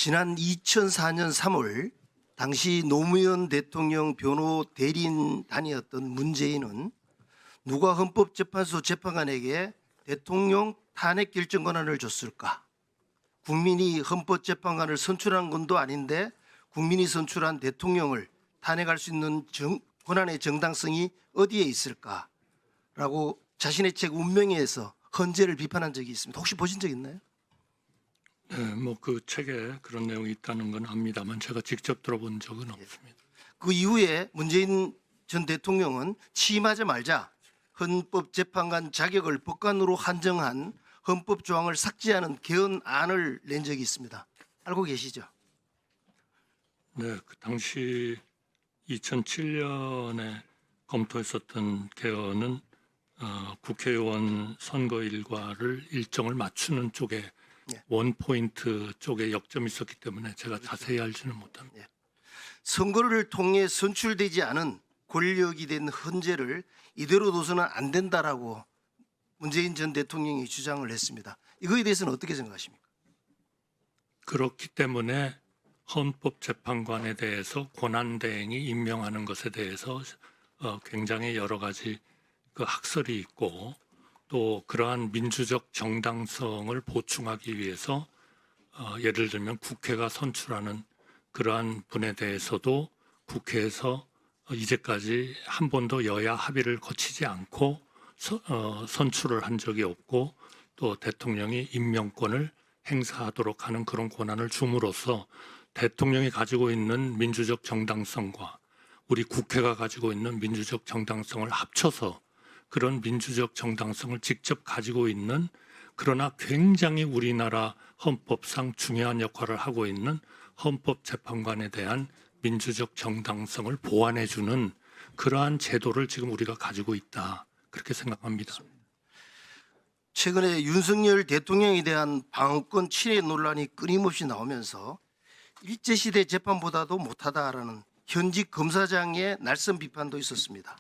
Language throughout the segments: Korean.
지난 2004년 3월 당시 노무현 대통령 변호 대리인단이었던 문재인은 누가 헌법재판소 재판관에게 대통령 탄핵 결정 권한을 줬을까? 국민이 헌법재판관을 선출한 건도 아닌데 국민이 선출한 대통령을 탄핵할 수 있는 권한의 정당성이 어디에 있을까라고 자신의 책 운명에서 헌재를 비판한 적이 있습니다. 혹시 보신 적 있나요? 네, 뭐 그 책에 그런 내용이 있다는 건 압니다만 제가 직접 들어본 적은 없습니다. 그 이후에 문재인 전 대통령은 취임하자마자 헌법재판관 자격을 법관으로 한정한 헌법 조항을 삭제하는 개헌안을 낸 적이 있습니다. 알고 계시죠? 네, 그 당시 2007년에 검토했었던 개헌은 국회의원 선거 일과를 일정을 맞추는 쪽에 네. 원포인트 쪽에 역점이 있었기 때문에 제가 자세히 알지는 못합니다. 선거를 통해 선출되지 않은 권력이 된 헌재를 이대로 둬서는 안 된다라고 문재인 전 대통령이 주장을 했습니다. 이거에 대해서는 어떻게 생각하십니까? 그렇기 때문에 헌법재판관에 대해서 권한대행이 임명하는 것에 대해서 굉장히 여러 가지 그 학설이 있고 또 그러한 민주적 정당성을 보충하기 위해서 예를 들면 국회가 선출하는 그러한 분에 대해서도 국회에서 이제까지 한 번도 여야 합의를 거치지 않고 선출을 한 적이 없고 또 대통령이 임명권을 행사하도록 하는 그런 권한을 줌으로써 대통령이 가지고 있는 민주적 정당성과 우리 국회가 가지고 있는 민주적 정당성을 합쳐서 그런 민주적 정당성을 직접 가지고 있는 그러나 굉장히 우리나라 헌법상 중요한 역할을 하고 있는 헌법재판관에 대한 민주적 정당성을 보완해주는 그러한 제도를 지금 우리가 가지고 있다. 그렇게 생각합니다. 최근에 윤석열 대통령에 대한 방어권 침해 논란이 끊임없이 나오면서 일제시대 재판보다도 못하다라는 현직 검사장의 날선 비판도 있었습니다.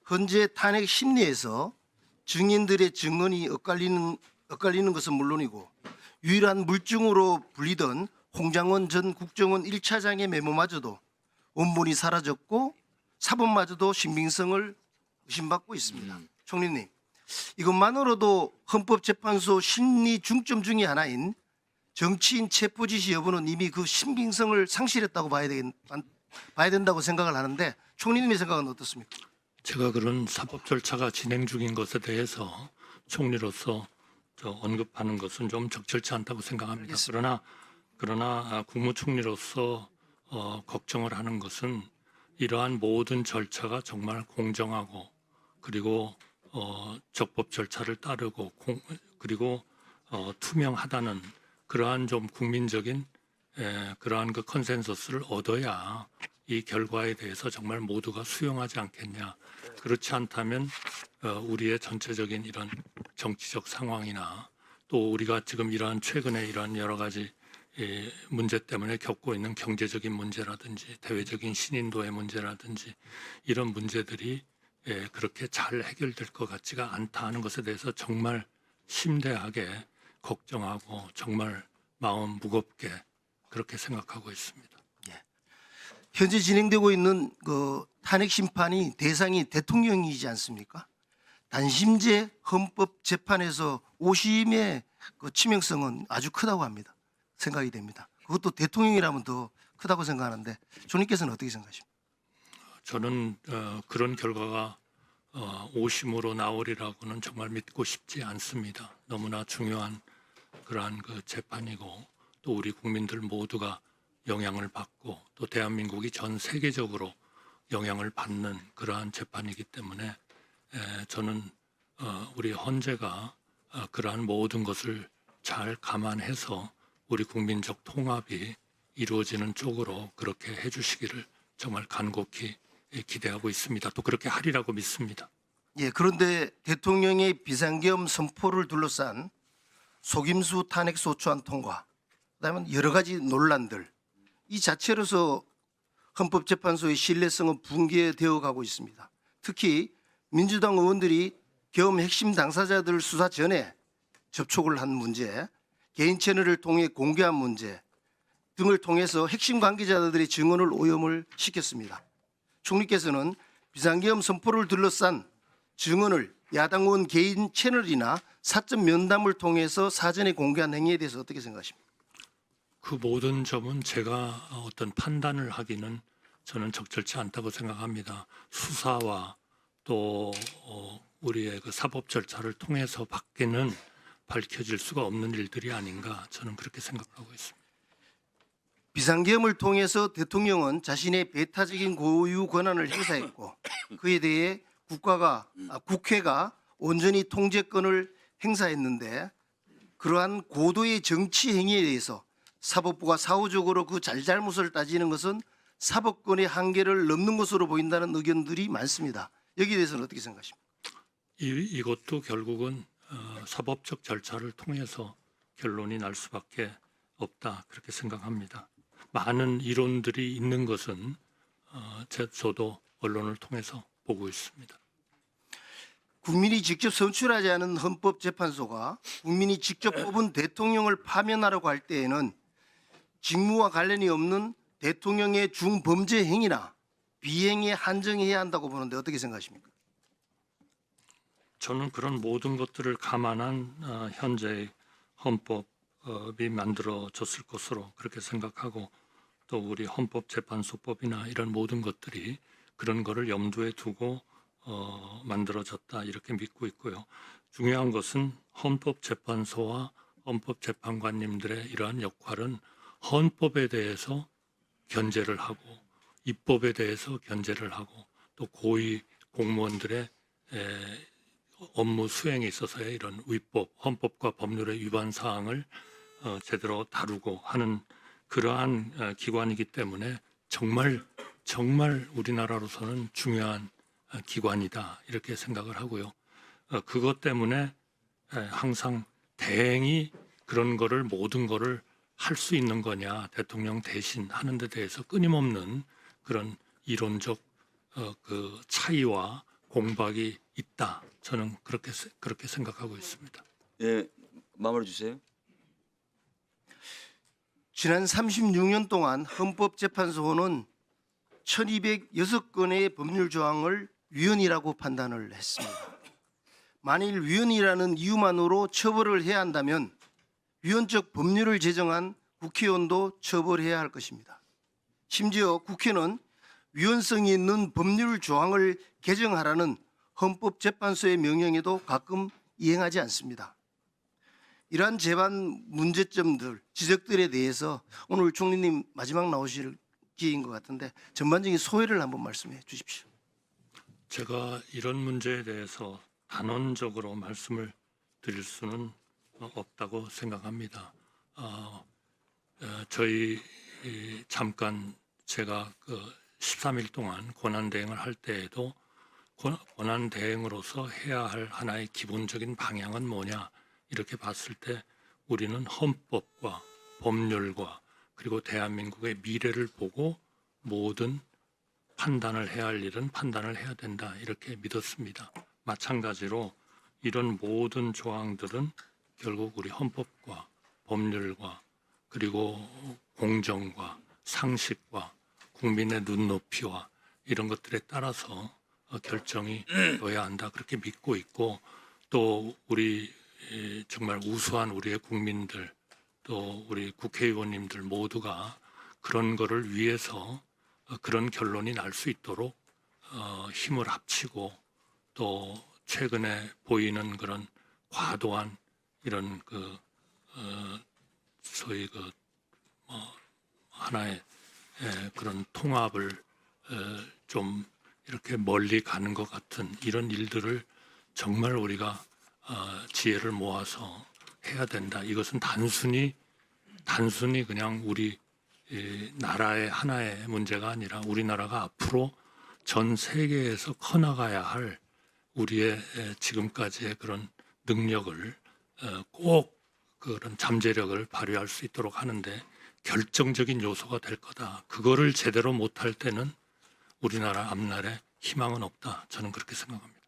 헌재 탄핵 심리에서 증인들의 증언이 엇갈리는 것은 물론이고 유일한 물증으로 불리던 홍장원 전 국정원 1차장의 메모마저도 원본이 사라졌고 사본마저도 신빙성을 의심받고 있습니다. 총리님, 이것만으로도 헌법재판소 심리 중점 중의 하나인 정치인 체포 지시 여부는 이미 그 신빙성을 상실했다고 봐야 된다고 생각을 하는데 총리님의 생각은 어떻습니까? 제가 그런 사법 절차가 진행 중인 것에 대해서 총리로서 언급하는 것은 좀 적절치 않다고 생각합니다. 그러나 국무총리로서 걱정을 하는 것은 이러한 모든 절차가 정말 공정하고 그리고 적법 절차를 따르고 그리고 투명하다는 그러한 좀 국민적인 그러한 그 컨센서스를 얻어야 이 결과에 대해서 정말 모두가 수용하지 않겠냐. 그렇지 않다면 우리의 전체적인 이런 정치적 상황이나 또 우리가 지금 이러한 최근에 이러한 여러 가지 문제 때문에 겪고 있는 경제적인 문제라든지 대외적인 신인도의 문제라든지 이런 문제들이 그렇게 잘 해결될 것 같지가 않다 하는 것에 대해서 정말 심대하게 걱정하고 정말 마음 무겁게 그렇게 생각하고 있습니다. 현재 진행되고 있는 그 탄핵 심판이 대상이 대통령이지 않습니까? 단심제 헌법재판에서 5심의 그 치명성은 아주 크다고 합니다. 생각이 됩니다. 그것도 대통령이라면 더 크다고 생각하는데 총리께서는 어떻게 생각하십니까? 저는 그런 결과가 5심으로 나오리라고는 정말 믿고 싶지 않습니다. 너무나 중요한 그러한 그 재판이고 또 우리 국민들 모두가 영향을 받고 또 대한민국이 전 세계적으로 영향을 받는 그러한 재판이기 때문에 저는 우리 헌재가 그러한 모든 것을 잘 감안해서 우리 국민적 통합이 이루어지는 쪽으로 그렇게 해주시기를 정말 간곡히 기대하고 있습니다. 또 그렇게 하리라고 믿습니다. 그런데 대통령의 비상계엄 선포를 둘러싼 속임수 탄핵 소추안 통과, 그다음에 여러 가지 논란들 이 자체로서 헌법재판소의 신뢰성은 붕괴되어 가고 있습니다. 특히 민주당 의원들이 계엄 핵심 당사자들 수사 전에 접촉을 한 문제, 개인 채널을 통해 공개한 문제, 등을 통해서 핵심 관계자들의 증언을 오염을 시켰습니다. 총리께서는 비상계엄 선포를 둘러싼 증언을 야당 의원 개인 채널이나 사적 면담을 통해서 사전에 공개한 행위에 대해서 어떻게 생각하십니까? 그 모든 점은 제가 어떤 판단을 하기는 저는 적절치 않다고 생각합니다. 수사와 또 우리의 그 사법 절차를 통해서 밖에는 밝혀질 수가 없는 일들이 아닌가 저는 그렇게 생각하고 있습니다. 비상계엄을 통해서 대통령은 자신의 배타적인 고유 권한을 행사했고 그에 대해 국회가 온전히 통제권을 행사했는데 그러한 고도의 정치 행위에 대해서 사법부가 사후적으로 그 잘잘못을 따지는 것은 사법권의 한계를 넘는 것으로 보인다는 의견들이 많습니다. 여기에 대해서는 어떻게 생각하십니까? 이것도 결국은 사법적 절차를 통해서 결론이 날 수밖에 없다 그렇게 생각합니다. 많은 이론들이 있는 것은 저도 언론을 통해서 보고 있습니다. 국민이 직접 선출하지 않은 헌법재판소가 국민이 직접 뽑은 대통령을 파면하라고 할 때에는 직무와 관련이 없는 대통령의 중범죄 행위나 비행에 한정해야 한다고 보는데 어떻게 생각하십니까? 저는 그런 모든 것들을 감안한 현재의 헌법이 만들어졌을 것으로 그렇게 생각하고 또 우리 헌법재판소법이나 이런 모든 것들이 그런 거를 염두에 두고 만들어졌다 이렇게 믿고 있고요. 중요한 것은 헌법재판소와 헌법재판관님들의 이러한 역할은 헌법에 대해서 견제를 하고 입법에 대해서 견제를 하고 또 고위 공무원들의 업무 수행에 있어서의 이런 위법, 헌법과 법률의 위반 사항을 제대로 다루고 하는 그러한 기관이기 때문에 정말 우리나라로서는 중요한 기관이다 이렇게 생각을 하고요. 그것 때문에 항상 대행이 그런 거를 모든 거를 할 수 있는 거냐 대통령 대신 하는 데 대해서 끊임없는 그런 이론적 그 차이와 공박이 있다. 저는 그렇게 생각하고 있습니다. 예, 마무리 주세요. 지난 36년 동안 헌법재판소는 1206건의 법률 조항을 위헌이라고 판단을 했습니다. 만일 위헌이라는 이유만으로 처벌을 해야 한다면 위헌적 법률을 제정한 국회의원도 처벌해야 할 것입니다. 심지어 국회는 위헌성이 있는 법률 조항을 개정하라는 헌법재판소의 명령에도 가끔 이행하지 않습니다. 이러한 재반 문제점들, 지적들에 대해서 오늘 총리님 마지막 나오실 기회인 것 같은데 전반적인 소회를 한번 말씀해 주십시오. 제가 이런 문제에 대해서 단언적으로 말씀을 드릴 수는 없다고 생각합니다. 저희 잠깐 제가 그 13일 동안 권한대행을 할 때에도 권한대행으로서 해야 할 하나의 기본적인 방향은 뭐냐 이렇게 봤을 때 우리는 헌법과 법률과 그리고 대한민국의 미래를 보고 모든 판단을 해야 할 일은 판단을 해야 된다 이렇게 믿었습니다. 마찬가지로 이런 모든 조항들은 결국 우리 헌법과 법률과 그리고 공정과 상식과 국민의 눈높이와 이런 것들에 따라서 결정이 되어야 한다 그렇게 믿고 있고 또 우리 정말 우수한 우리의 국민들 또 우리 국회의원님들 모두가 그런 거를 위해서 그런 결론이 날 수 있도록 힘을 합치고 또 최근에 보이는 그런 과도한 이런 소위 하나의 그런 통합을 좀 이렇게 멀리 가는 것 같은 이런 일들을 정말 우리가 지혜를 모아서 해야 된다. 이것은 단순히 그냥 우리 나라의 하나의 문제가 아니라 우리나라가 앞으로 전 세계에서 커나가야 할 우리의 지금까지의 그런 능력을 꼭 그런 잠재력을 발휘할 수 있도록 하는데 결정적인 요소가 될 거다. 그거를 제대로 못할 때는 우리나라 앞날에 희망은 없다. 저는 그렇게 생각합니다.